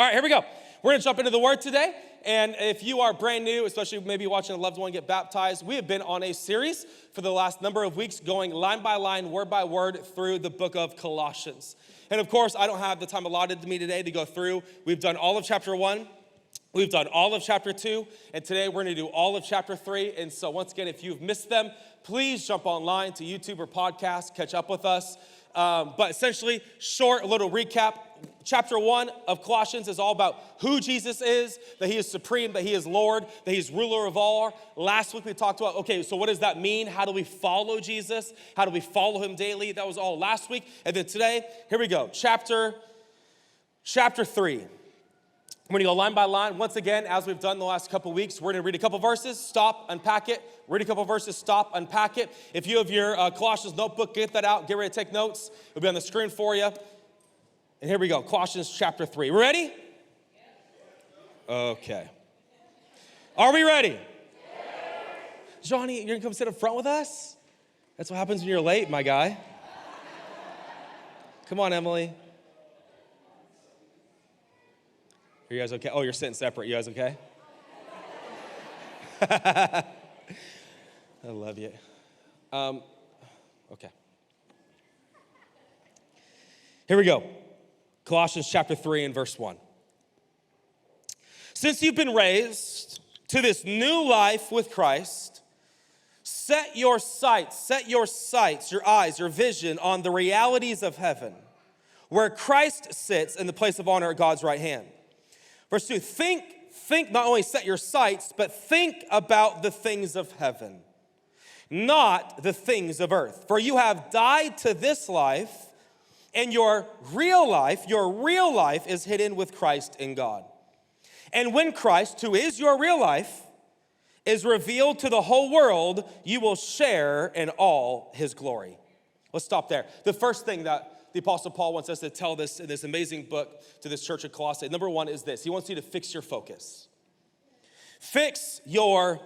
All right, here we go. We're going to jump into the Word today. And if you are brand new, especially maybe watching a loved one get baptized, we have been on a series for the last number of weeks going line by line, word by word through the book of Colossians. And of course, I don't have the time allotted to me today to go through. We've done all of chapter 1. We've done all of chapter 2. And today we're going to do all of chapter 3. And so once again, if you've missed them, please jump online to YouTube or podcast, catch up with us. But essentially, short little recap. Chapter 1 of Colossians is all about who Jesus is, that he is supreme, that he is Lord, that he's ruler of all. Last week we talked about, okay, so what does that mean? How do we follow Jesus? How do we follow him daily? That was all last week. And then today, here we go. Chapter 3. I'm going to go line by line. Once again, as we've done the last couple weeks, we're going to read a couple verses, stop, unpack it. Read a couple verses, stop, unpack it. If you have your Colossians notebook, get that out. Get ready to take notes. It'll be on the screen for you. And here we go, Colossians chapter 3. We ready? Okay. Are we ready? Johnny, you're going to come sit up front with us? That's what happens when you're late, my guy. Come on, Emily. Are you guys okay? Oh, you're sitting separate. You guys okay? I love you. Okay. Here we go. Colossians chapter 3 and verse 1. Since you've been raised to this new life with Christ, set your sights, your eyes, your vision on the realities of heaven, where Christ sits in the place of honor at God's right hand. Verse 2, think, not only set your sights, but think about the things of heaven, not the things of earth. For you have died to this life, and your real life is hidden with Christ in God. And when Christ, who is your real life, is revealed to the whole world, you will share in all his glory. Let's stop there. The first thing that the Apostle Paul wants us to tell this in this amazing book to this church at Colossae. Number one is this. He wants you to fix your focus. Fix your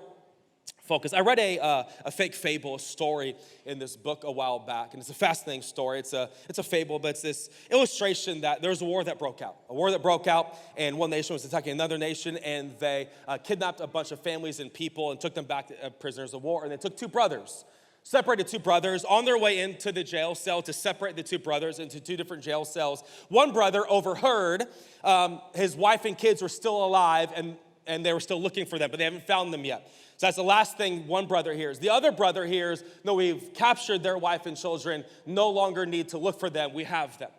focus. I read a fake fable, a story in this book a while back, and it's a fascinating story. It's a fable, but it's this illustration that there's a war that broke out, and one nation was attacking another nation, and they kidnapped a bunch of families and people and took them back to prisoners of war, and they took separated two brothers on their way into the jail cell to separate the two brothers into two different jail cells. One brother overheard his wife and kids were still alive, and they were still looking for them, but they haven't found them yet. So that's the last thing one brother hears. The other brother hears, no, we've captured their wife and children, no longer need to look for them, we have them.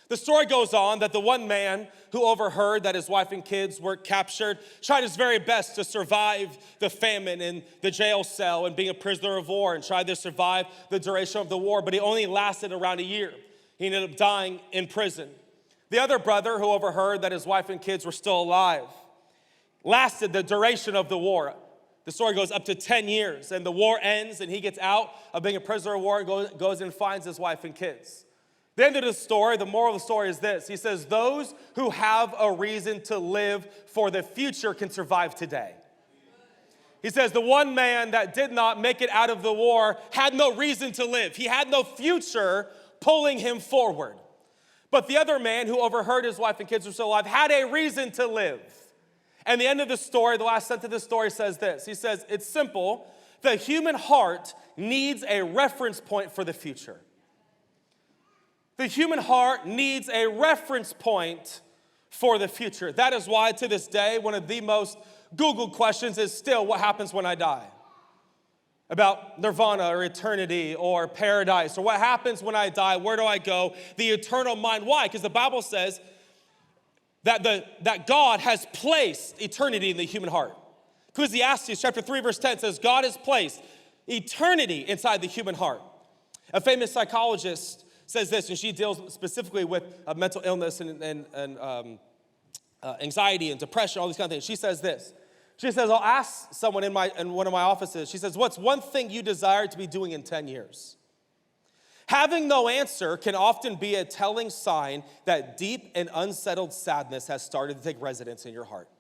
The story goes on that the one man who overheard that his wife and kids were captured tried his very best to survive the famine in the jail cell and being a prisoner of war and tried to survive the duration of the war, but he only lasted around a year. He ended up dying in prison. The other brother who overheard that his wife and kids were still alive lasted the duration of the war. The story goes up to 10 years, and the war ends, and he gets out of being a prisoner of war and goes and finds his wife and kids. The end of the story, the moral of the story is this. He says, those who have a reason to live for the future can survive today. He says, the one man that did not make it out of the war had no reason to live. He had no future pulling him forward. But the other man who overheard his wife and kids were still alive had a reason to live. And the end of the story, the last sentence of the story says this. He says, it's simple. The human heart needs a reference point for the future. The human heart needs a reference point for the future. That is why, to this day, one of the most Googled questions is still, what happens when I die? About nirvana or eternity or paradise, or what happens when I die? Where do I go? The eternal mind. Why? Because the Bible says that God has placed eternity in the human heart. Ecclesiastes chapter 3, verse 10 says, God has placed eternity inside the human heart. A famous psychologist says this, and she deals specifically with mental illness and anxiety and depression, all these kind of things. She says this. She says, I'll ask someone in one of my offices, she says, what's one thing you desire to be doing in 10 years? Having no answer can often be a telling sign that deep and unsettled sadness has started to take residence in your heart.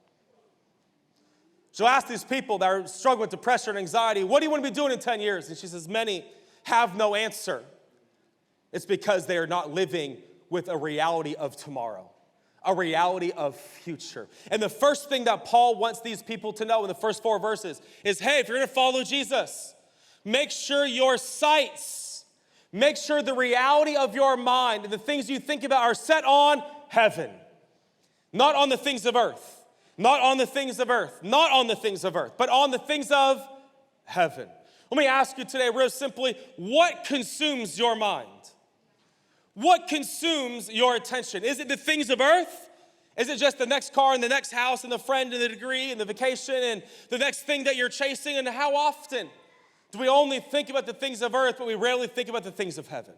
She'll ask these people that are struggling with depression and anxiety, what do you want to be doing in 10 years? And she says, many have no answer. It's because they are not living with a reality of tomorrow, a reality of future. And the first thing that Paul wants these people to know in the first 4 verses is, hey, if you're gonna follow Jesus, make sure your sights, make sure the reality of your mind and the things you think about are set on heaven, not on the things of earth, not on the things of earth, not on the things of earth, but on the things of heaven. Let me ask you today real simply, what consumes your mind? What consumes your attention? Is it the things of earth? Is it just the next car and the next house and the friend and the degree and the vacation and the next thing that you're chasing? And how often do we only think about the things of earth, but we rarely think about the things of heaven?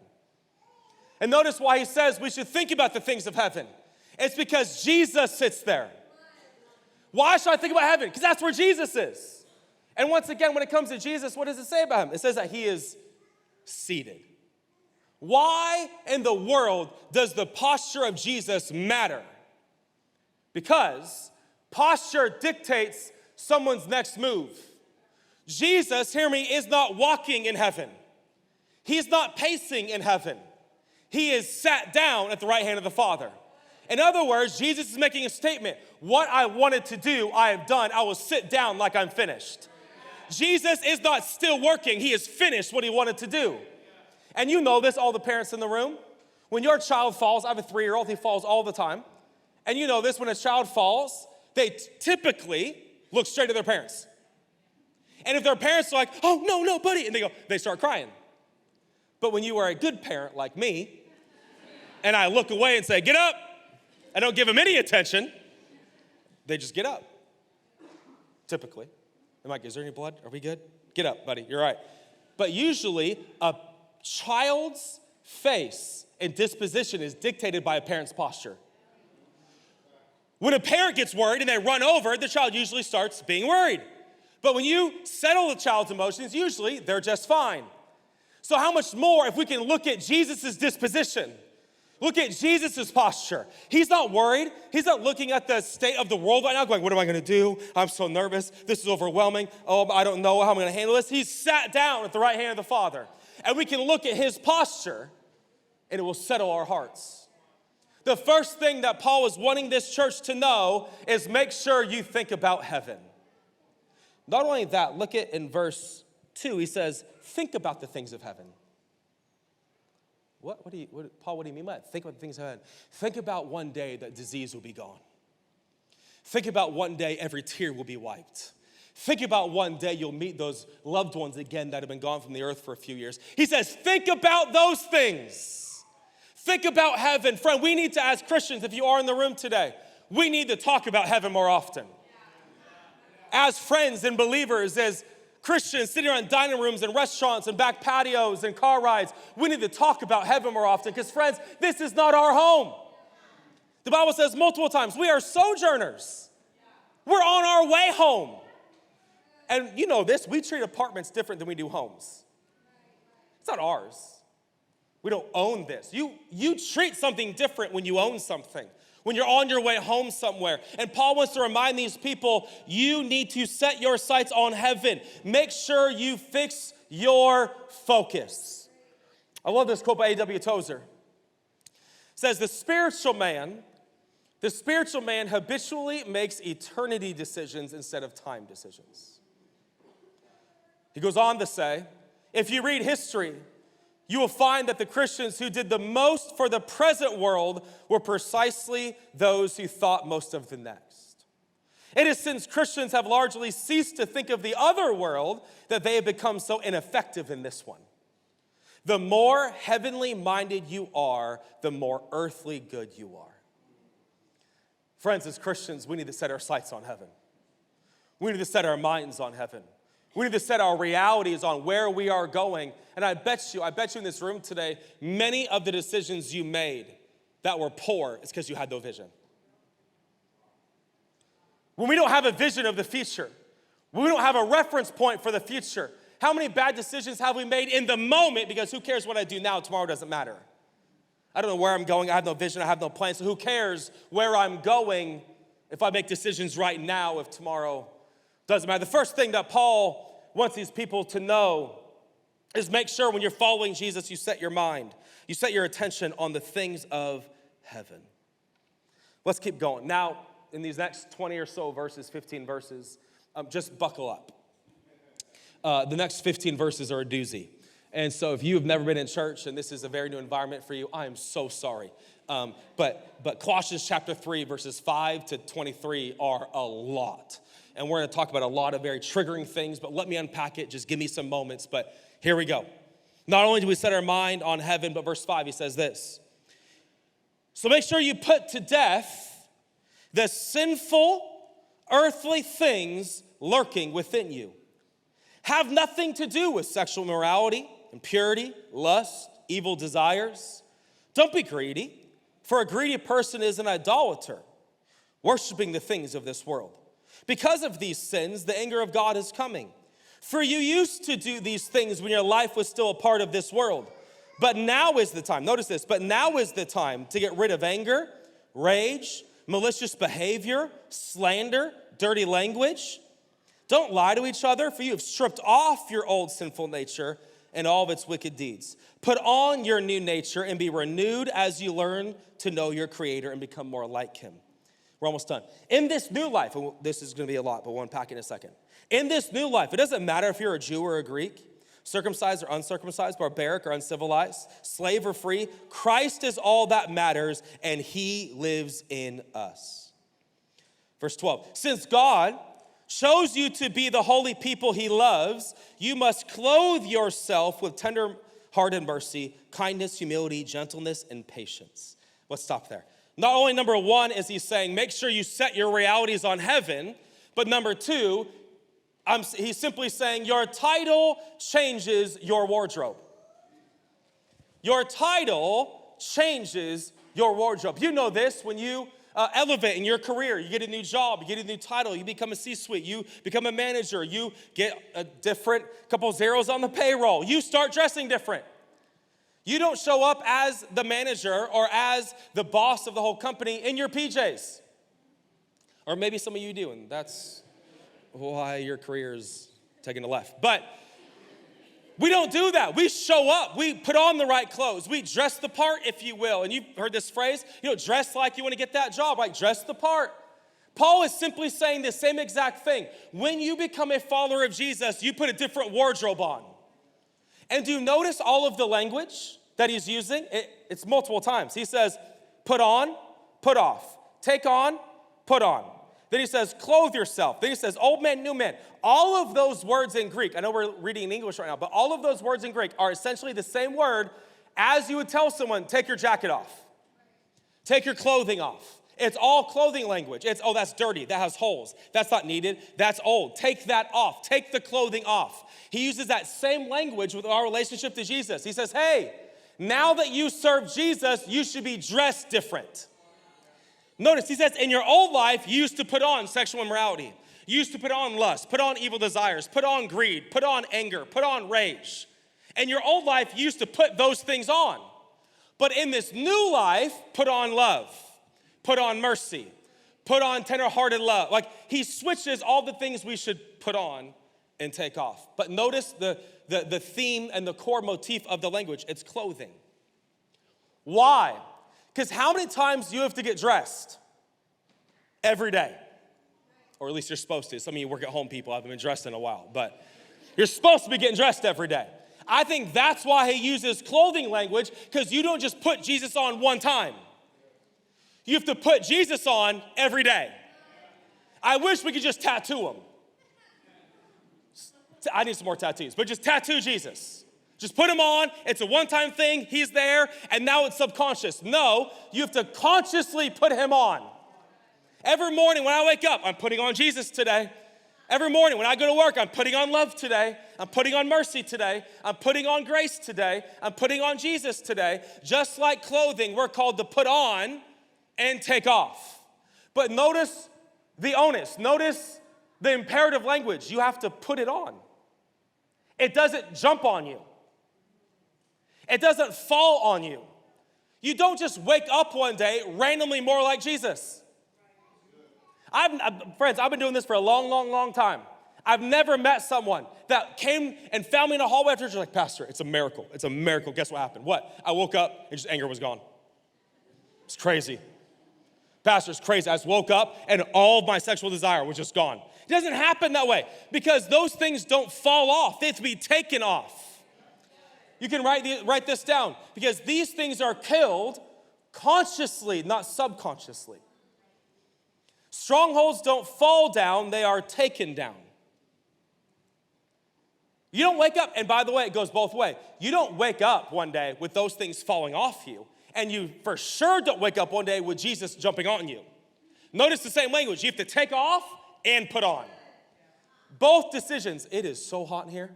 And notice why he says we should think about the things of heaven. It's because Jesus sits there. Why should I think about heaven? Because that's where Jesus is. And once again, when it comes to Jesus, what does it say about him? It says that he is seated. Why in the world does the posture of Jesus matter? Because posture dictates someone's next move. Jesus, hear me, is not walking in heaven. He's not pacing in heaven. He is sat down at the right hand of the Father. In other words, Jesus is making a statement. What I wanted to do, I have done. I will sit down like I'm finished. Jesus is not still working. He has finished what he wanted to do. And you know this, all the parents in the room. When your child falls, I have a 3-year-old, he falls all the time. And you know this, when a child falls, they typically look straight at their parents. And if their parents are like, oh, no, buddy, and they start crying. But when you are a good parent like me, and I look away and say, get up, I don't give them any attention, they just get up, typically. I'm like, is there any blood? Are we good? Get up, buddy, you're right. But usually, a child's face and disposition is dictated by a parent's posture. When a parent gets worried and they run over, the child usually starts being worried. But when you settle the child's emotions, usually they're just fine. So how much more if we can look at Jesus' disposition? Look at Jesus' posture. He's not worried. He's not looking at the state of the world right now going, what am I going to do? I'm so nervous. This is overwhelming. Oh, I don't know how I'm going to handle this. He's sat down at the right hand of the Father. And we can look at his posture, and it will settle our hearts. The first thing that Paul is wanting this church to know is make sure you think about heaven. Not only that, look at in verse 2, he says, think about the things of heaven. Paul, what do you mean by that? Think about the things of heaven. Think about one day that disease will be gone. Think about one day every tear will be wiped. Think about one day you'll meet those loved ones again that have been gone from the earth for a few years. He says, think about those things. Think about heaven. Friend, we need to, as Christians, if you are in the room today, we need to talk about heaven more often. As friends and believers, as Christians sitting around dining rooms and restaurants and back patios and car rides, we need to talk about heaven more often because, friends, this is not our home. The Bible says multiple times, we are sojourners. We're on our way home. And you know this, we treat apartments different than we do homes. It's not ours. We don't own this. You treat something different when you own something, when you're on your way home somewhere. And Paul wants to remind these people, you need to set your sights on heaven. Make sure you fix your focus. I love this quote by A.W. Tozer. It says, the spiritual man habitually makes eternity decisions instead of time decisions. He goes on to say, if you read history, you will find that the Christians who did the most for the present world were precisely those who thought most of the next. It is since Christians have largely ceased to think of the other world that they have become so ineffective in this one. The more heavenly minded you are, the more earthly good you are. Friends, as Christians, we need to set our sights on heaven. We need to set our minds on heaven. We need to set our realities on where we are going. And I bet you in this room today, many of the decisions you made that were poor is because you had no vision. When we don't have a vision of the future, when we don't have a reference point for the future, how many bad decisions have we made in the moment? Because who cares what I do now? Tomorrow doesn't matter. I don't know where I'm going. I have no vision. I have no plan. So who cares where I'm going if I make decisions right now if tomorrow doesn't matter? The first thing that Paul wants these people to know is make sure when you're following Jesus, you set your mind, you set your attention on the things of heaven. Let's keep going. Now, in these next 20 or so verses, 15 verses, just buckle up. The next 15 verses are a doozy. And so if you have never been in church and this is a very new environment for you, I am so sorry. But Colossians chapter 3, verses 5 to 23 are a lot. And we're going to talk about a lot of very triggering things, but let me unpack it. Just give me some moments. But here we go. Not only do we set our mind on heaven, but verse 5, he says this. So make sure you put to death the sinful, earthly things lurking within you. Have nothing to do with sexual immorality, impurity, lust, evil desires. Don't be greedy, for a greedy person is an idolater, worshiping the things of this world. Because of these sins, the anger of God is coming. For you used to do these things when your life was still a part of this world. But now is the time, notice this, but now is the time to get rid of anger, rage, malicious behavior, slander, dirty language. Don't lie to each other, for you have stripped off your old sinful nature and all of its wicked deeds. Put on your new nature and be renewed as you learn to know your Creator and become more like Him. We're almost done. In this new life, and this is going to be a lot, but we'll unpack it in a second. In this new life, it doesn't matter if you're a Jew or a Greek, circumcised or uncircumcised, barbaric or uncivilized, slave or free. Christ is all that matters, and He lives in us. Verse 12, since God chose you to be the holy people He loves, you must clothe yourself with tender heart and mercy, kindness, humility, gentleness, and patience. Let's stop there. Not only number one is he saying, make sure you set your realities on heaven, but number two, he's simply saying your title changes your wardrobe. Your title changes your wardrobe. You know this, when you elevate in your career, you get a new job, you get a new title, you become a C-suite, you become a manager, you get a different couple zeros on the payroll, you start dressing different. You don't show up as the manager or as the boss of the whole company in your PJs. Or maybe some of you do, and that's why your career is taking a left. But we don't do that. We show up. We put on the right clothes. We dress the part, if you will. And you've heard this phrase, dress like you want to get that job, right? Dress the part. Paul is simply saying the same exact thing. When you become a follower of Jesus, you put a different wardrobe on. And do you notice all of the language that he's using? It's multiple times. He says, put on, put off. Take on, put on. Then he says, clothe yourself. Then he says, old man, new man. All of those words in Greek, I know we're reading in English right now, but all of those words in Greek are essentially the same word as you would tell someone, take your jacket off. Take your clothing off. It's all clothing language. It's, oh, that's dirty. That has holes. That's not needed. That's old. Take that off. Take the clothing off. He uses that same language with our relationship to Jesus. He says, hey, now that you serve Jesus, you should be dressed different. Notice, he says, in your old life, you used to put on sexual immorality. You used to put on lust, put on evil desires, put on greed, put on anger, put on rage. In your old life, you used to put those things on. But in this new life, put on love, put on mercy, put on tender-hearted love. Like, he switches all the things we should put on and take off. But notice the theme and the core motif of the language. It's clothing. Why? Because how many times do you have to get dressed? Every day. Or at least you're supposed to. Some of you work at home people haven't been dressed in a while. But you're supposed to be getting dressed every day. I think that's why he uses clothing language, because you don't just put Jesus on one time. You have to put Jesus on every day. I wish we could just tattoo him. I need some more tattoos, but just tattoo Jesus. Just put him on. It's a one-time thing. He's there, and now it's subconscious. No, you have to consciously put him on. Every morning when I wake up, I'm putting on Jesus today. Every morning when I go to work, I'm putting on love today. I'm putting on mercy today. I'm putting on grace today. I'm putting on Jesus today. Just like clothing, we're called to put on and take off. But notice the onus. Notice the imperative language. You have to put it on. It doesn't jump on you. It doesn't fall on you. You don't just wake up one day randomly more like Jesus. Friends, I've been doing this for a long, long, long time. I've never met someone that came and found me in a hallway after church like, Pastor, it's a miracle. It's a miracle. Guess what happened? What? I woke up and just anger was gone. It's crazy. Pastor, it's crazy. I just woke up and all of my sexual desire was just gone. It doesn't happen that way because those things don't fall off. They have to be taken off. You can write this down because these things are killed consciously, not subconsciously. Strongholds don't fall down, they are taken down. You don't wake up, and by the way, it goes both ways. You don't wake up one day with those things falling off you, and you for sure don't wake up one day with Jesus jumping on you. Notice the same language. You have to take off and put on. Both decisions. It is so hot in here.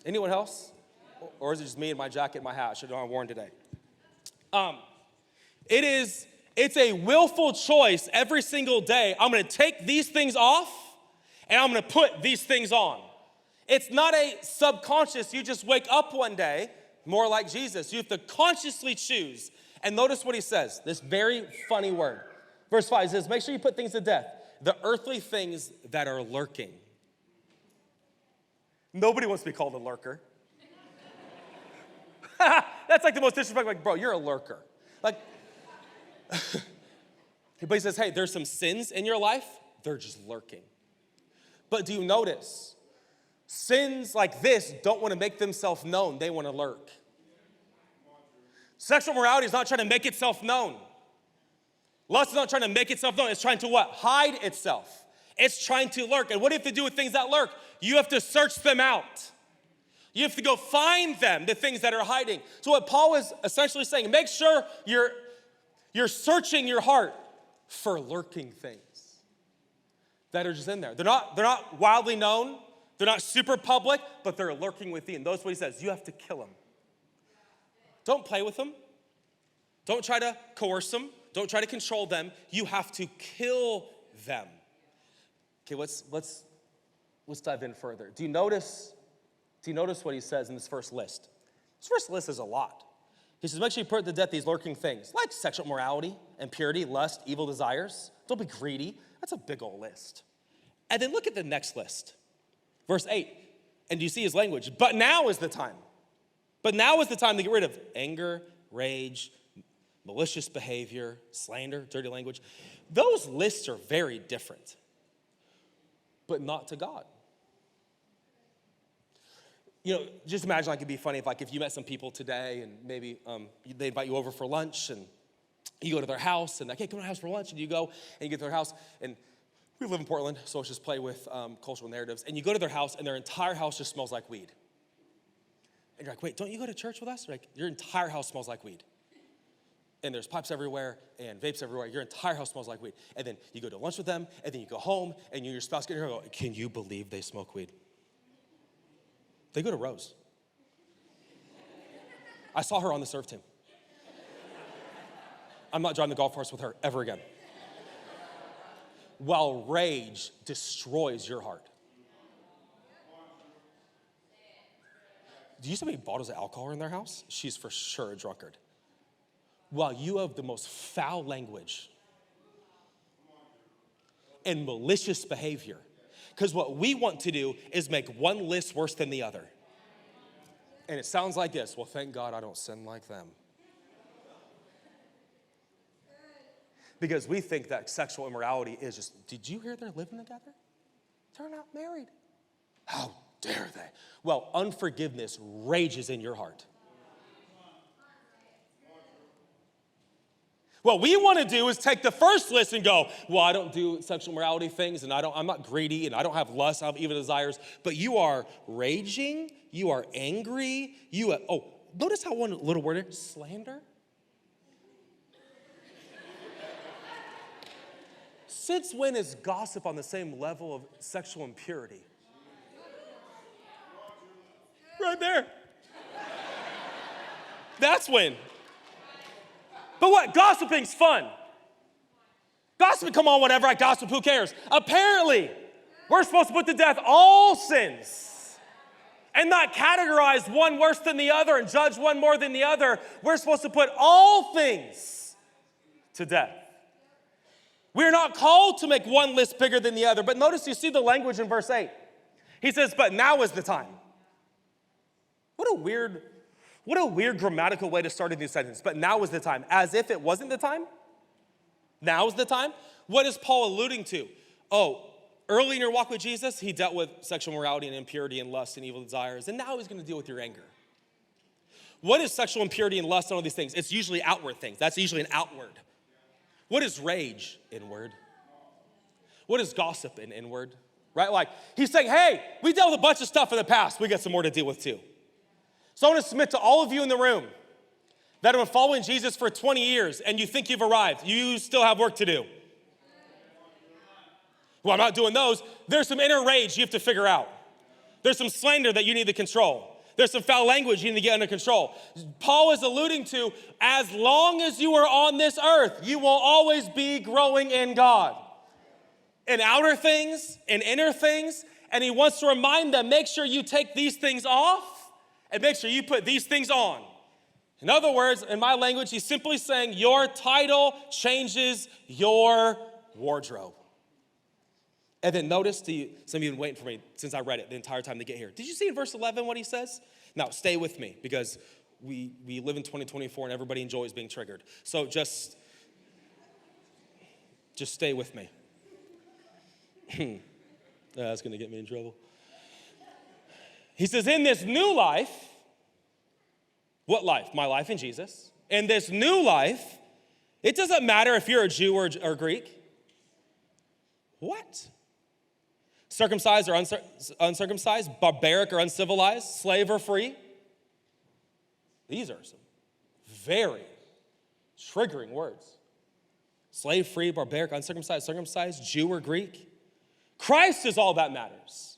Anyone else? Or is it just me and my jacket and my hat? I should have worn today. It's a willful choice every single day. I'm going to take these things off, and I'm going to put these things on. It's not a subconscious, you just wake up one day, more like Jesus. You have to consciously choose. And notice what he says, this very funny word. Verse 5 says, make sure you put things to death. The earthly things that are lurking. Nobody wants to be called a lurker. That's like the most disrespectful, like, bro, you're a lurker. Like, but he says, hey, there's some sins in your life, they're just lurking. But do you notice? Sins like this don't want to make themselves known. They want to lurk. Sexual morality is not trying to make itself known. Lust is not trying to make itself known. It's trying to what? Hide itself. It's trying to lurk. And what do you have to do with things that lurk? You have to search them out. You have to go find them, the things that are hiding. So what Paul is essentially saying, make sure you're searching your heart for lurking things that are just in there. They're not wildly known. They're not super public, but they're lurking within. That's what he says. You have to kill them. Don't play with them. Don't try to coerce them. Don't try to control them. You have to kill them. Okay, let's dive in further. Do you notice what he says in this first list? This first list is a lot. He says, make sure you put to death these lurking things, like sexual immorality, impurity, lust, evil desires. Don't be greedy. That's a big old list. And then look at the next list. Verse 8, and do you see his language? But now is the time. But now is the time to get rid of anger, rage, malicious behavior, slander, dirty language. Those lists are very different, but not to God. You know, just imagine like it'd be funny if you met some people today and maybe they invite you over for lunch and you go to their house and like, hey, come to our house for lunch, and you go and you get to their house and we live in Portland, so let's just play with cultural narratives. And you go to their house, and their entire house just smells like weed. And you're like, wait, don't you go to church with us? Like, your entire house smells like weed. And there's pipes everywhere and vapes everywhere. Your entire house smells like weed. And then you go to lunch with them, and then you go home, and you and your spouse get here and go, can you believe they smoke weed? They go to Rose. I saw her on the serve team. I'm not driving the golf course with her ever again. While rage destroys your heart. Do you see how many bottles of alcohol are in their house? She's for sure a drunkard. While you have the most foul language and malicious behavior. Because what we want to do is make one list worse than the other. And it sounds like this. Well, thank God I don't sin like them. Because we think that sexual immorality is just, did you hear they're living together? They're not married. How dare they? Well, unforgiveness rages in your heart. What we want to do is take the first list and go, well, I don't do sexual morality things, and I'm not greedy, and I don't have lust, I have evil desires. But you are raging, you are angry, notice how one little word is slander. Since when is gossip on the same level of sexual impurity? Right there. That's when. But what? Gossiping's fun. Gossiping, come on, whatever, I gossip, who cares? Apparently, we're supposed to put to death all sins and not categorize one worse than the other and judge one more than the other. We're supposed to put all things to death. We're not called to make one list bigger than the other. But notice you see the language in verse 8. He says, but now is the time. What a weird grammatical way to start a new sentence. But now is the time. As if it wasn't the time. Now is the time. What is Paul alluding to? Oh, early in your walk with Jesus, he dealt with sexual morality and impurity and lust and evil desires, and now he's going to deal with your anger. What is sexual impurity and lust and all these things? It's usually outward things. That's usually an outward. What is rage? Inward. What is gossip? An inward. Right? Like, he's saying, hey, we dealt with a bunch of stuff in the past. We got some more to deal with too. So I want to submit to all of you in the room that have been following Jesus for 20 years and you think you've arrived. You still have work to do. Well, I'm not doing those. There's some inner rage you have to figure out. There's some slander that you need to control. There's some foul language you need to get under control. Paul is alluding to, as long as you are on this earth, you will always be growing in God. In outer things, in inner things, and he wants to remind them, make sure you take these things off and make sure you put these things on. In other words, in my language, he's simply saying your title changes your wardrobe. And then notice, some of you have been waiting for me since I read it the entire time to get here. Did you see in verse 11 what he says? Now, stay with me because we live in 2024 and everybody enjoys being triggered. So just stay with me. That's going to get me in trouble. He says, in this new life, what life? My life in Jesus. In this new life, it doesn't matter if you're a Jew or Greek. What? Circumcised or uncircumcised, barbaric or uncivilized, slave or free. These are some very triggering words. Slave, free, barbaric, uncircumcised, circumcised, Jew or Greek. Christ is all that matters.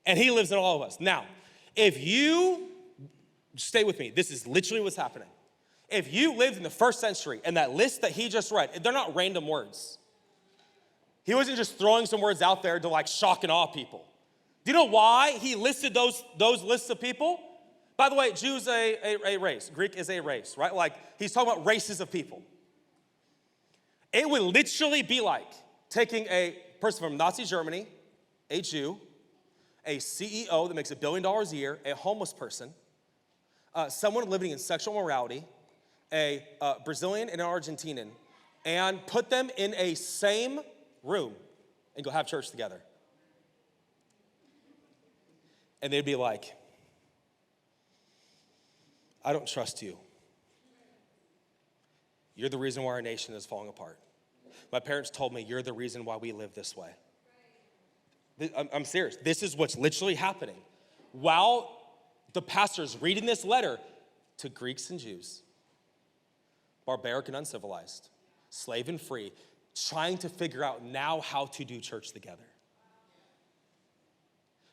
And he lives in all of us. Now, if you, stay with me, this is literally what's happening. If you lived in the first century and that list that he just read, they're not random words. He wasn't just throwing some words out there to like shock and awe people. Do you know why he listed those lists of people? By the way, Jew's a race. Greek is a race, right? Like he's talking about races of people. It would literally be like taking a person from Nazi Germany, a Jew, a CEO that makes $1 billion a year, a homeless person, someone living in sexual morality, a Brazilian and an Argentinian, and put them in a same room and go have church together. And they'd be like, I don't trust you. You're the reason why our nation is falling apart. My parents told me you're the reason why we live this way. I'm serious. This is what's literally happening. While the pastor's reading this letter to Greeks and Jews, barbaric and uncivilized, slave and free, trying to figure out now how to do church together.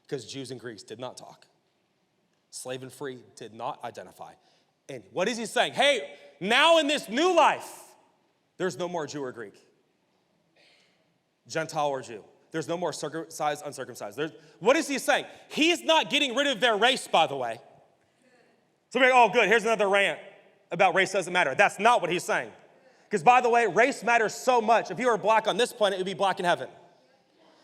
Because Jews and Greeks did not talk. Slave and free did not identify. And what is he saying? Hey, now in this new life, there's no more Jew or Greek. Gentile or Jew. There's no more circumcised, uncircumcised. What is he saying? He's not getting rid of their race, by the way. Somebody, oh, good, here's another rant about race doesn't matter. That's not what he's saying. Because, by the way, race matters so much. If you were black on this planet, it would be black in heaven.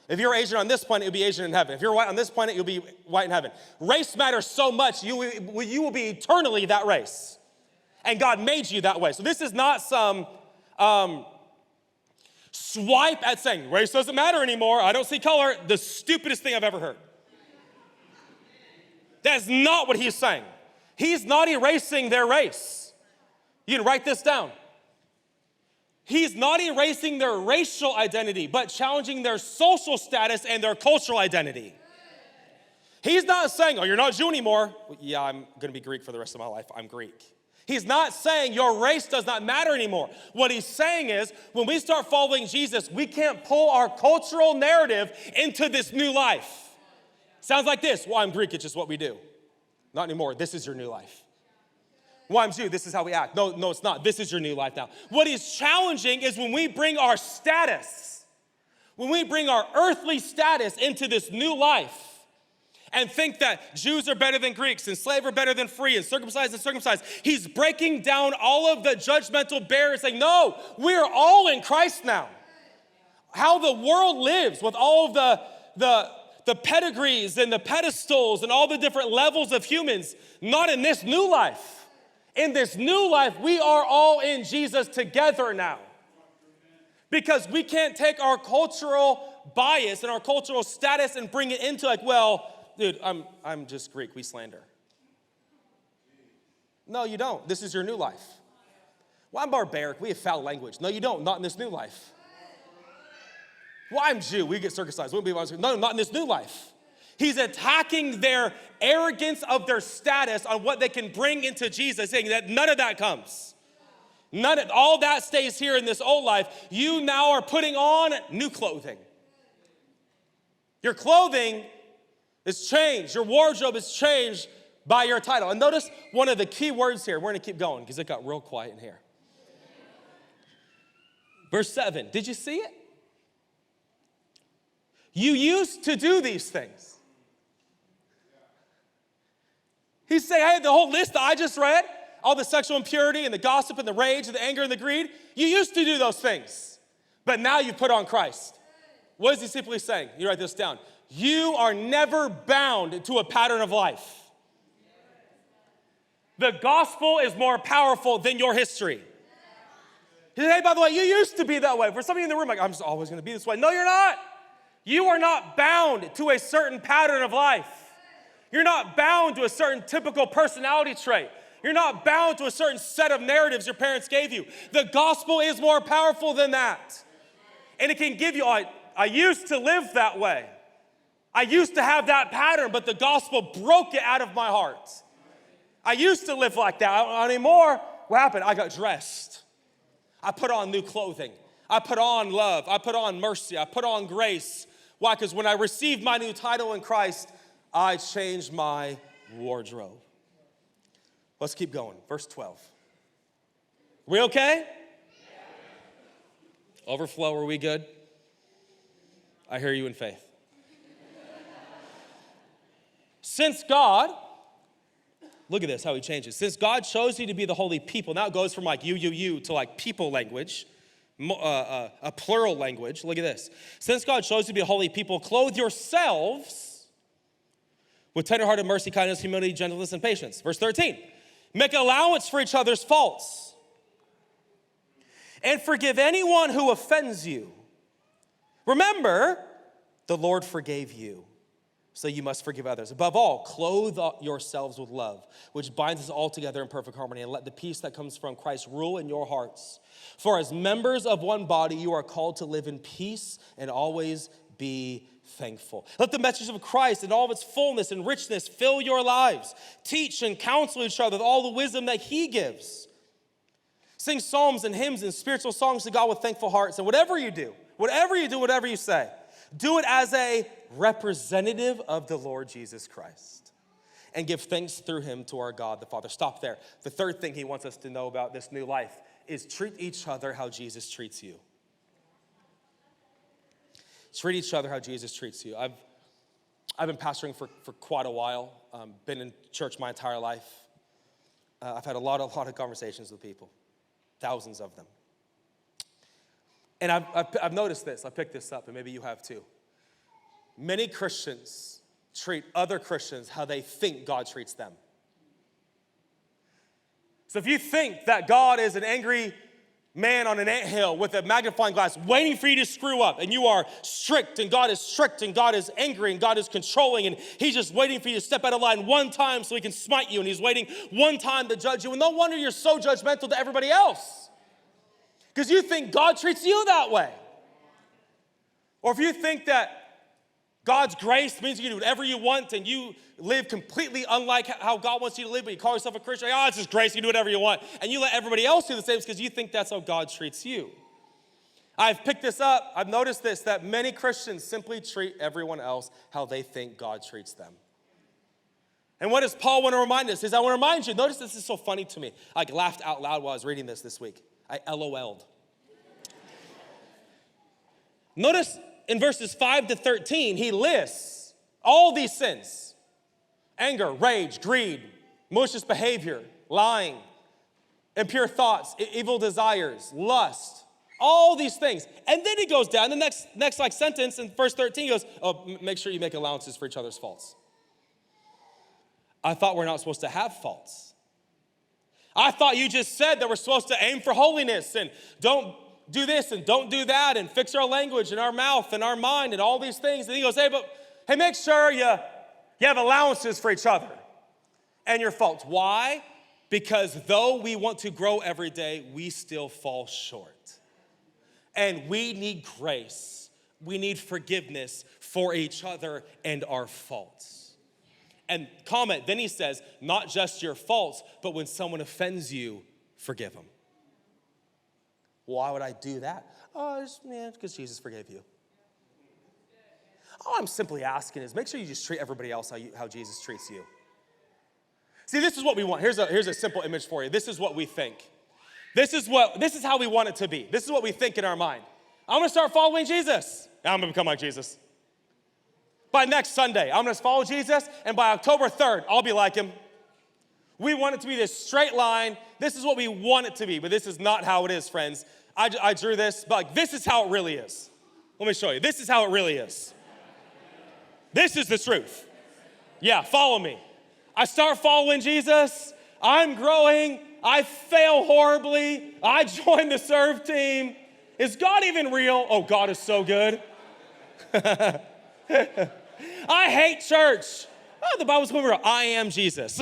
If you're Asian on this planet, it would be Asian in heaven. If you're white on this planet, you'll be white in heaven. Race matters so much, you will be eternally that race. And God made you that way. So this is not some swipe at saying, race doesn't matter anymore. I don't see color. The stupidest thing I've ever heard. That's not what he's saying. He's not erasing their race. You can write this down. He's not erasing their racial identity, but challenging their social status and their cultural identity. He's not saying, oh, you're not Jew anymore. Well, yeah, I'm going to be Greek for the rest of my life. I'm Greek. He's not saying your race does not matter anymore. What he's saying is, when we start following Jesus, we can't pull our cultural narrative into this new life. Sounds like this. Well, I'm Greek. It's just what we do. Not anymore. This is your new life. Well, I'm Jew. This is how we act. No, it's not. This is your new life now. What he's challenging is when we bring our status, when we bring our earthly status into this new life, and think that Jews are better than Greeks and slaves are better than free and circumcised. He's breaking down all of the judgmental barriers, saying, no, we're all in Christ now. How the world lives with all of the pedigrees and the pedestals and all the different levels of humans, not in this new life. In this new life, we are all in Jesus together now. Because we can't take our cultural bias and our cultural status and bring it into like, well, dude, I'm just Greek, we slander. No, you don't. This is your new life. Well, I'm barbaric, we have foul language. No, you don't, not in this new life. Well, I'm Jew, we get circumcised. No, not in this new life. He's attacking their arrogance of their status on what they can bring into Jesus, saying that none of that comes. All that stays here in this old life. You now are putting on new clothing. Your clothing is changed. Your wardrobe is changed by your title. And notice one of the key words here. We're going to keep going because it got real quiet in here. Verse 7, did you see it? You used to do these things. He's saying, hey, the whole list that I just read, all the sexual impurity and the gossip and the rage and the anger and the greed, you used to do those things, but now you put on Christ. What is he simply saying? You write this down. You are never bound to a pattern of life. The gospel is more powerful than your history. He said, hey, by the way, you used to be that way. For some of you in the room, like, I'm just always going to be this way. No, you're not. You are not bound to a certain pattern of life. You're not bound to a certain typical personality trait. You're not bound to a certain set of narratives your parents gave you. The gospel is more powerful than that. And it can give you, I used to live that way. I used to have that pattern, but the gospel broke it out of my heart. I used to live like that. Not anymore. What happened? I got dressed. I put on new clothing. I put on love. I put on mercy. I put on grace. Why? Because when I received my new title in Christ, I changed my wardrobe. Let's keep going. Verse 12. We okay? Overflow, are we good? I hear you in faith. Since God, look at this, how he changes. Since God chose you to be the holy people, now it goes from like you to like people language, a plural language. Look at this. Since God chose you to be a holy people, clothe yourselves with tender-hearted mercy, kindness, humility, gentleness, and patience. Verse 13, make allowance for each other's faults and forgive anyone who offends you. Remember, the Lord forgave you, so you must forgive others. Above all, clothe yourselves with love, which binds us all together in perfect harmony, and let the peace that comes from Christ rule in your hearts. For as members of one body, you are called to live in peace and always be thankful. Let the message of Christ in all of its fullness and richness fill your lives. Teach and counsel each other with all the wisdom that he gives. Sing psalms and hymns and spiritual songs to God with thankful hearts. And whatever you do, whatever you say, do it as a representative of the Lord Jesus Christ. And give thanks through him to our God the Father. Stop there. The third thing he wants us to know about this new life is treat each other how Jesus treats you. Treat each other how Jesus treats you. I've been pastoring for quite a while. Been in church my entire life. I've had a lot of conversations with people, thousands of them. And I've noticed this. I picked this up, and maybe you have too. Many Christians treat other Christians how they think God treats them. So if you think that God is an angry man on an anthill with a magnifying glass waiting for you to screw up, and you are strict, and God is angry, and God is controlling, and he's just waiting for you to step out of line one time so he can smite you, and he's waiting one time to judge you, and no wonder you're so judgmental to everybody else, because you think God treats you that way. Or if you think that God's grace means you can do whatever you want and you live completely unlike how God wants you to live, but you call yourself a Christian, like, it's just grace, you can do whatever you want. And you let everybody else do the same because you think that's how God treats you. I've picked this up, I've noticed this, that many Christians simply treat everyone else how they think God treats them. And what does Paul want to remind us? I want to remind you, notice this is so funny to me. I laughed out loud while I was reading this week. I LOL'd. Notice in verses 5 to 13, he lists all these sins: anger, rage, greed, malicious behavior, lying, impure thoughts, evil desires, lust, all these things. And then he goes down, the next like sentence in verse 13, he goes, make sure you make allowances for each other's faults. I thought we're not supposed to have faults. I thought you just said that we're supposed to aim for holiness and don't do this and don't do that and fix our language and our mouth and our mind and all these things. And he goes, hey, make sure you have allowances for each other and your faults. Why? Because though we want to grow every day, we still fall short. And we need grace. We need forgiveness for each other and our faults. And comment, then he says, not just your faults, but when someone offends you, forgive them. Why would I do that? Oh, because Jesus forgave you. All I'm simply asking is make sure you just treat everybody else how Jesus treats you. See, this is what we want. Here's a simple image for you. This is what we think. This is how we want it to be. This is what we think in our mind. I'm going to start following Jesus. I'm going to become like Jesus. By next Sunday, I'm going to follow Jesus, and by October 3rd, I'll be like him. We want it to be this straight line. This is what we want it to be, but this is not how it is, friends. I drew this, but like, this is how it really is. Let me show you. This is how it really is. This is the truth. Yeah, follow me. I start following Jesus. I'm growing. I fail horribly. I join the serve team. Is God even real? Oh, God is so good. I hate church. Oh, the Bible's clear. I am Jesus.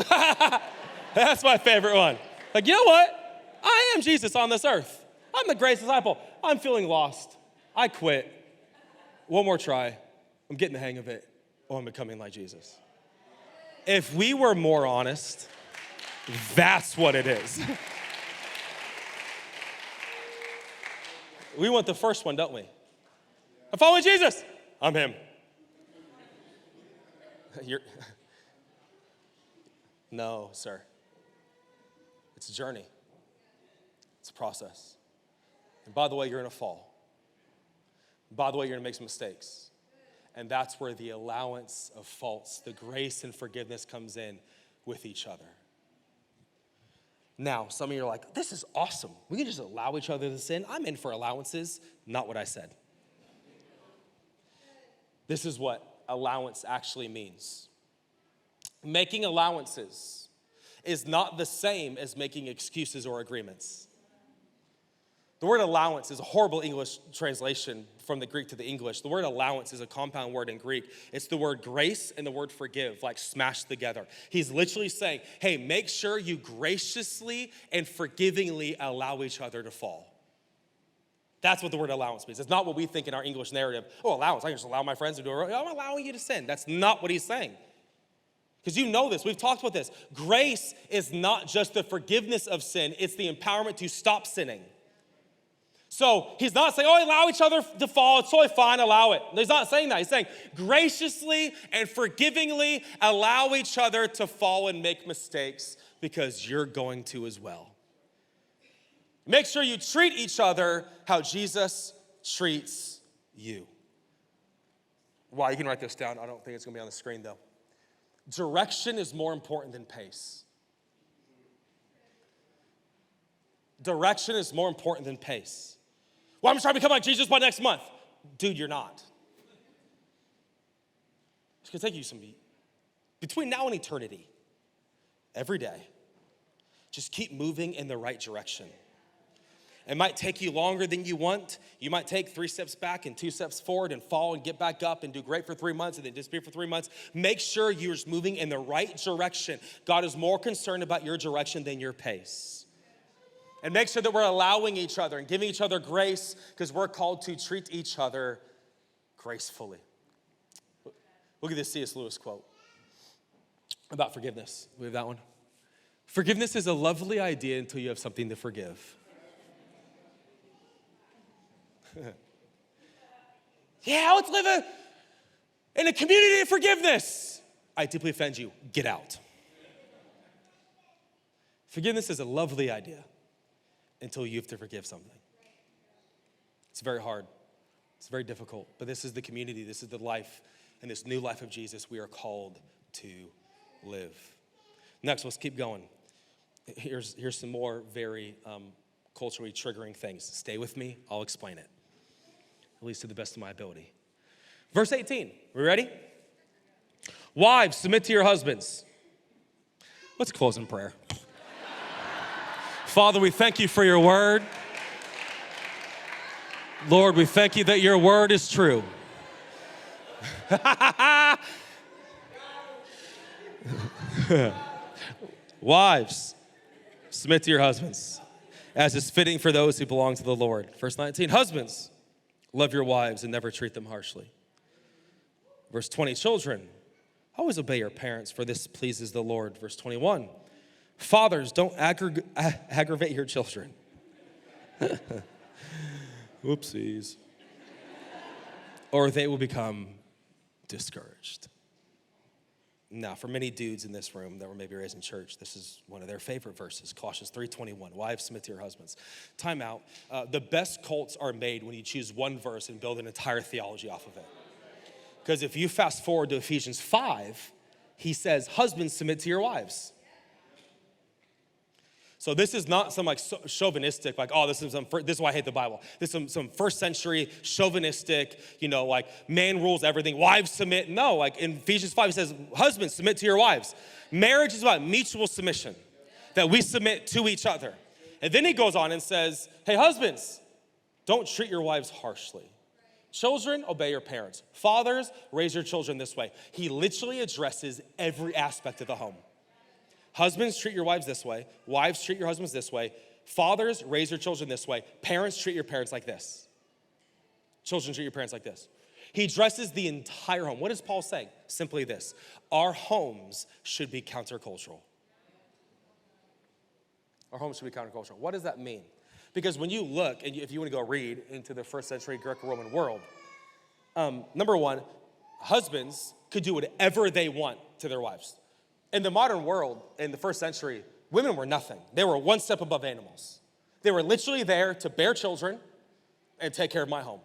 That's my favorite one. Like, you know what? I am Jesus on this earth. I'm the greatest disciple. I'm feeling lost. I quit. One more try. I'm getting the hang of it. Oh, I'm becoming like Jesus. If we were more honest, that's what it is. We want the first one, don't we? I'm following Jesus. I'm him. No, sir. It's a journey. It's a process. And by the way, you're going to fall. By the way, you're going to make some mistakes. And that's where the allowance of faults, the grace and forgiveness comes in with each other. Now, some of you are like, this is awesome. We can just allow each other to sin. I'm in for allowances. Not what I said. This is what allowance actually means. Making allowances is not the same as making excuses or agreements. The word allowance is a horrible English translation from the Greek to the English. The word allowance is a compound word in Greek. It's the word grace and the word forgive, like smashed together. He's literally saying, hey, make sure you graciously and forgivingly allow each other to fall. That's what the word allowance means. It's not what we think in our English narrative. Oh, allowance, I can just allow my friends to do it. I'm allowing you to sin. That's not what he's saying. Because you know this, we've talked about this. Grace is not just the forgiveness of sin, it's the empowerment to stop sinning. So he's not saying, oh, allow each other to fall. It's totally fine, allow it. He's not saying that. He's saying graciously and forgivingly allow each other to fall and make mistakes because you're going to as well. Make sure you treat each other how Jesus treats you. Wow, you can write this down. I don't think it's going to be on the screen, though. Direction is more important than pace. Direction is more important than pace. Well, I'm trying to become like Jesus by next month. Dude, you're not. It's going to take you between now and eternity, every day, just keep moving in the right direction. It might take you longer than you want. You might take 3 steps back and 2 steps forward and fall and get back up and do great for 3 months and then disappear for 3 months. Make sure you're just moving in the right direction. God is more concerned about your direction than your pace. And make sure that we're allowing each other and giving each other grace because we're called to treat each other gracefully. Look at this C.S. Lewis quote about forgiveness. We have that one. Forgiveness is a lovely idea until you have something to forgive. Yeah, let's live in a community of forgiveness. I deeply offend you. Get out. Forgiveness is a lovely idea until you have to forgive something. It's very hard. It's very difficult. But this is the community. This is the life. And this new life of Jesus we are called to live. Next, let's keep going. Here's some more very culturally triggering things. Stay with me. I'll explain it, at least to the best of my ability. Verse 18. We ready? Wives, submit to your husbands. Let's close in prayer. Father, we thank you for your word. Lord, we thank you that your word is true. Wives, submit to your husbands, as is fitting for those who belong to the Lord. Verse 19, husbands, love your wives and never treat them harshly. Verse 20, children, always obey your parents, for this pleases the Lord. Verse 21, fathers, don't aggravate your children. Whoopsies. Or they will become discouraged. Now, for many dudes in this room that were maybe raised in church, this is one of their favorite verses, Colossians 3:21. Wives, submit to your husbands. Time out. The best cults are made when you choose one verse and build an entire theology off of it. Because if you fast forward to Ephesians 5, he says, husbands, submit to your wives. So this is not some like chauvinistic, like, oh, this is why I hate the Bible. This is some first century chauvinistic, like man rules everything, wives submit. No, like in Ephesians 5, it says, husbands, submit to your wives. Marriage is about mutual submission, that we submit to each other. And then he goes on and says, hey, husbands, don't treat your wives harshly. Children, obey your parents. Fathers, raise your children this way. He literally addresses every aspect of the home. Husbands, treat your wives this way. Wives, treat your husbands this way. Fathers, raise your children this way. Parents, treat your parents like this. Children, treat your parents like this. He addresses the entire home. What is Paul saying? Simply this: our homes should be countercultural. Our homes should be countercultural. What does that mean? Because when you look, and if you want to go read into the first century Greco-Roman world, number one, husbands could do whatever they want to their wives. In the modern world, in the first century, women were nothing. They were one step above animals. They were literally there to bear children and take care of my home.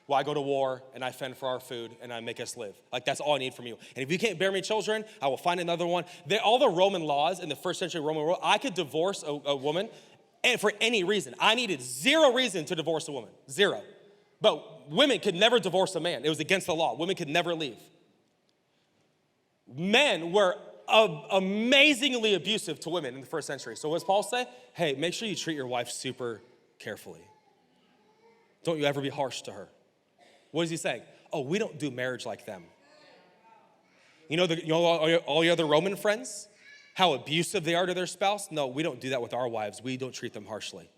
Well, I go to war and I fend for our food and I make us live. Like, that's all I need from you. And if you can't bear me children, I will find another one. All the Roman laws in the first century Roman world, I could divorce a woman and for any reason. I needed zero reason to divorce a woman, zero. But women could never divorce a man. It was against the law. Women could never leave. Men were amazingly abusive to women in the first century. So what does Paul say? Hey, make sure you treat your wife super carefully. Don't you ever be harsh to her. What is he saying? Oh, we don't do marriage like them. You know all your other Roman friends? How abusive they are to their spouse? No, we don't do that with our wives. We don't treat them harshly.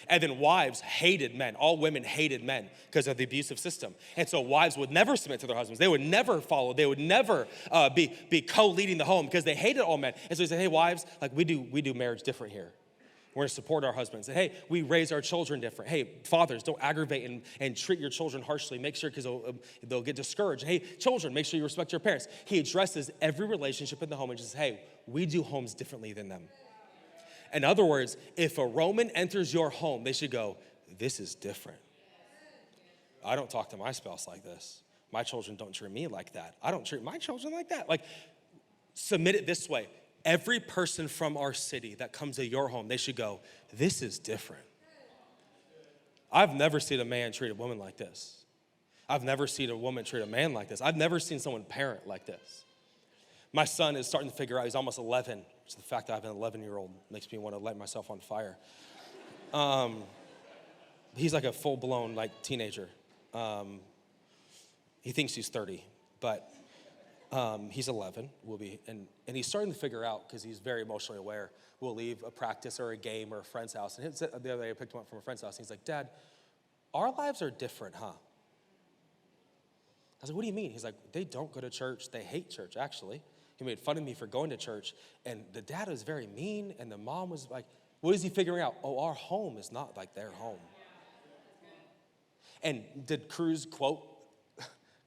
And then wives hated men. All women hated men because of the abusive system. And so wives would never submit to their husbands. They would never follow. They would never be co-leading the home because they hated all men. And so he said, hey, wives, like we do marriage different here. We're going to support our husbands. And hey, we raise our children different. Hey, fathers, don't aggravate and treat your children harshly. Make sure, because they'll get discouraged. Hey, children, make sure you respect your parents. He addresses every relationship in the home and just says, hey, we do homes differently than them. In other words, if a Roman enters your home, they should go, this is different. I don't talk to my spouse like this. My children don't treat me like that. I don't treat my children like that. Like, submit it this way. Every person from our city that comes to your home, they should go, this is different. I've never seen a man treat a woman like this. I've never seen a woman treat a man like this. I've never seen someone parent like this. My son is starting to figure out, he's almost 11. So the fact that I have an 11-year-old makes me want to light myself on fire. He's like a full-blown like teenager. He thinks he's 30, but he's 11. And he's starting to figure out, because he's very emotionally aware. We'll leave a practice or a game or a friend's house. And the other day I picked him up from a friend's house. And he's like, Dad, our lives are different, huh? I was like, what do you mean? He's like, they don't go to church. They hate church, actually. He made fun of me for going to church, and the dad was very mean, and the mom was like, what is he figuring out? Oh, our home is not like their home. And did Cruz quote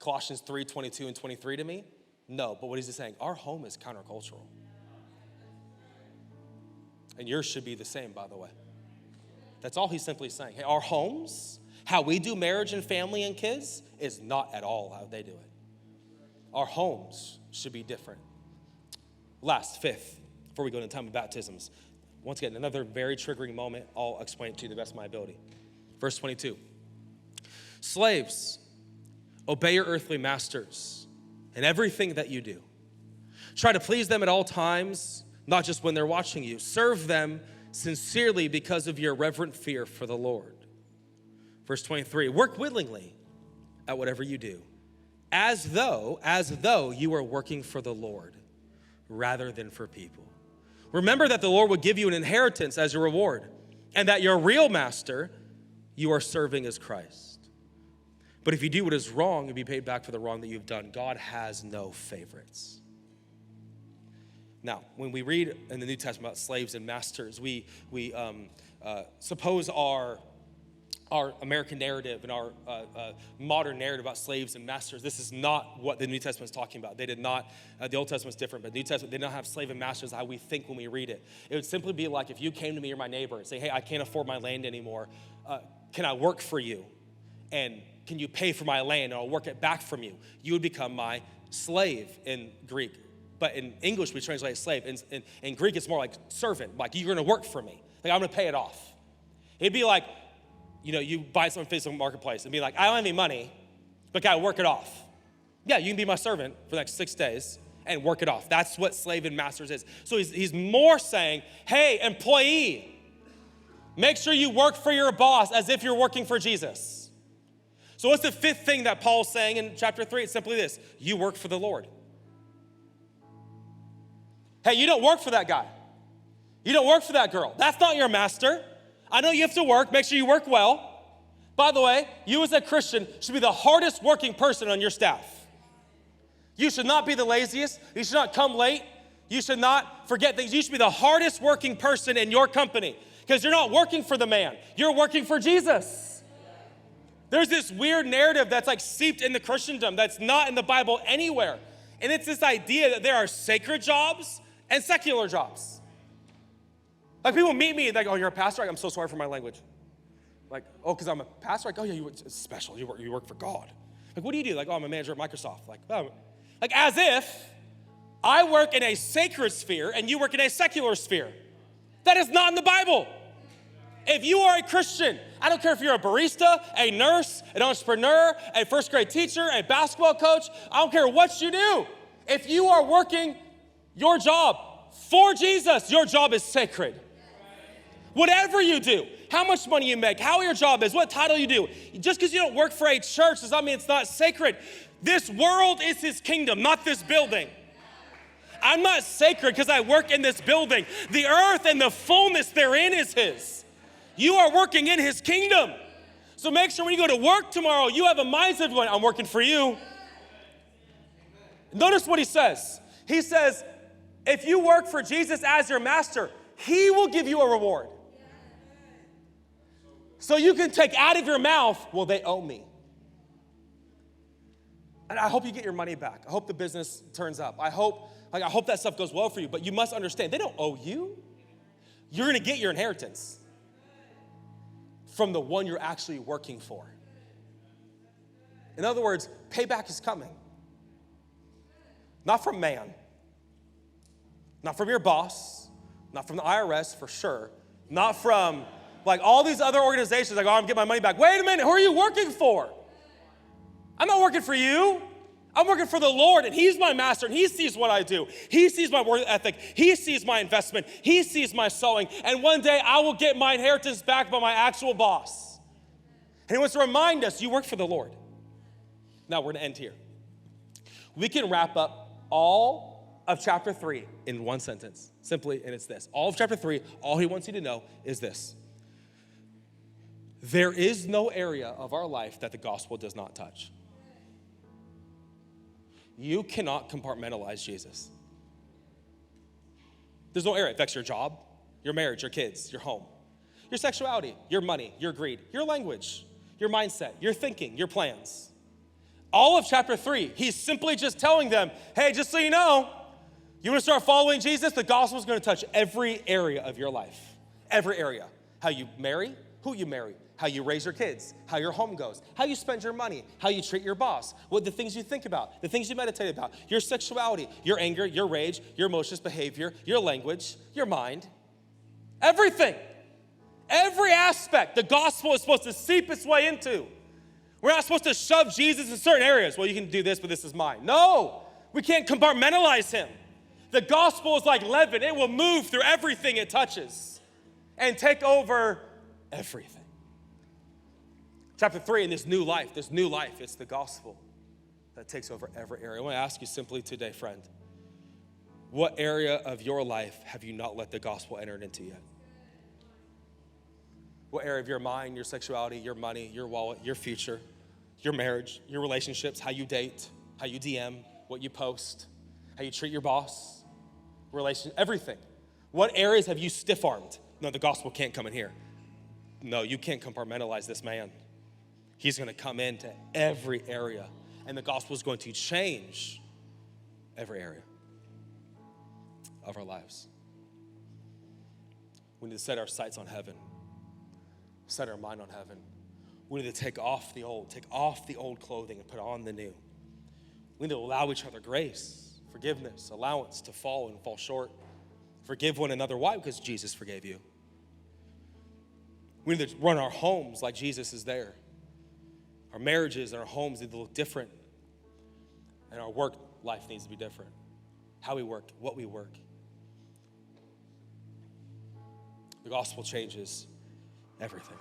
Colossians 3:22 and 23 to me? No, but what is he saying? Our home is countercultural. And yours should be the same, by the way. That's all he's simply saying. Hey, our homes, how we do marriage and family and kids, is not at all how they do it. Our homes should be different. Last, fifth, before we go into time of baptisms, once again, another very triggering moment. I'll explain it to you to the best of my ability. Verse 22. Slaves, obey your earthly masters in everything that you do. Try to please them at all times, not just when they're watching you. Serve them sincerely because of your reverent fear for the Lord. Verse 23, work willingly at whatever you do, as though you are working for the Lord rather than for people. Remember that the Lord will give you an inheritance as your reward, and that your real master you are serving is Christ. But if you do what is wrong, you'll be paid back for the wrong that you've done. God has no favorites. Now, when we read in the New Testament about slaves and masters, we suppose our American narrative and our modern narrative about slaves and masters, this is not what the New Testament is talking about. They did not, the Old Testament is different, but the New Testament, they don't have slave and masters how we think when we read it. It would simply be like if you came to me or my neighbor and say, hey, I can't afford my land anymore. Can I work for you? And can you pay for my land and I'll work it back from you? You would become my slave in Greek. But in English, we translate slave. In Greek, it's more like servant. Like, you're gonna work for me. Like, I'm gonna pay it off. It'd be like, you buy something on Facebook Marketplace and be like, I don't have any money, but can I work it off? Yeah, you can be my servant for the next 6 days and work it off. That's what slave and masters is. So he's more saying, hey, employee, make sure you work for your boss as if you're working for Jesus. So what's the fifth thing that Paul's saying in chapter 3? It's simply this: you work for the Lord. Hey, you don't work for that guy. You don't work for that girl. That's not your master. I know you have to work. Make sure you work well. By the way, you as a Christian should be the hardest working person on your staff. You should not be the laziest. You should not come late. You should not forget things. You should be the hardest working person in your company because you're not working for the man. You're working for Jesus. There's this weird narrative that's like seeped into Christendom that's not in the Bible anywhere. And it's this idea that there are sacred jobs and secular jobs. Like, people meet me, like, oh, you're a pastor? Like, I'm so sorry for my language. Like, oh, because I'm a pastor? Like, oh, yeah, it's special. You work for God. Like, what do you do? Like, oh, I'm a manager at Microsoft. Like, oh. Like, as if I work in a sacred sphere and you work in a secular sphere. That is not in the Bible. If you are a Christian, I don't care if you're a barista, a nurse, an entrepreneur, a first grade teacher, a basketball coach, I don't care what you do. If you are working your job for Jesus, your job is sacred. Whatever you do, how much money you make, how your job is, what title you do, just because you don't work for a church does not mean it's not sacred. This world is his kingdom, not this building. I'm not sacred because I work in this building. The earth and the fullness therein is his. You are working in his kingdom. So make sure when you go to work tomorrow, you have a mindset going, I'm working for you. Notice what he says. He says, if you work for Jesus as your master, he will give you a reward. So you can take out of your mouth, well, they owe me. And I hope you get your money back. I hope the business turns up. I hope that stuff goes well for you. But you must understand, they don't owe you. You're gonna get your inheritance from the one you're actually working for. In other words, payback is coming. Not from man, not from your boss, not from the IRS for sure, not from like all these other organizations like, oh, I'm getting my money back. Wait a minute, who are you working for? I'm not working for you. I'm working for the Lord, and he's my master, and he sees what I do. He sees my work ethic. He sees my investment. He sees my sowing, and one day I will get my inheritance back by my actual boss. And he wants to remind us, you work for the Lord. Now, we're going to end here. We can wrap up all of chapter 3 in one sentence, simply, and it's this. All of chapter 3, all he wants you to know is this. There is no area of our life that the gospel does not touch. You cannot compartmentalize Jesus. There's no area. It affects your job, your marriage, your kids, your home, your sexuality, your money, your greed, your language, your mindset, your thinking, your plans. All of chapter 3, he's simply just telling them, hey, just so you know, you want to start following Jesus, the gospel is going to touch every area of your life. Every area. How you marry, who you marry, how you raise your kids, how your home goes, how you spend your money, how you treat your boss, what the things you think about, the things you meditate about, your sexuality, your anger, your rage, your emotions, behavior, your language, your mind, everything. Every aspect the gospel is supposed to seep its way into. We're not supposed to shove Jesus in certain areas. Well, you can do this, but this is mine. No, we can't compartmentalize him. The gospel is like leaven. It will move through everything it touches and take over everything. Chapter 3, in this new life, it's the gospel that takes over every area. I want to ask you simply today, friend, what area of your life have you not let the gospel enter into yet? What area of your mind, your sexuality, your money, your wallet, your future, your marriage, your relationships, how you date, how you DM, what you post, how you treat your boss, everything. What areas have you stiff-armed? No, the gospel can't come in here. No, you can't compartmentalize this man. He's going to come into every area, and the gospel is going to change every area of our lives. We need to set our sights on heaven, set our mind on heaven. We need to take off the old clothing and put on the new. We need to allow each other grace, forgiveness, allowance to fall and fall short. Forgive one another. Why? Because Jesus forgave you. We need to run our homes like Jesus is there. Our marriages and our homes need to look different. And our work life needs to be different. How we work, what we work. The gospel changes everything.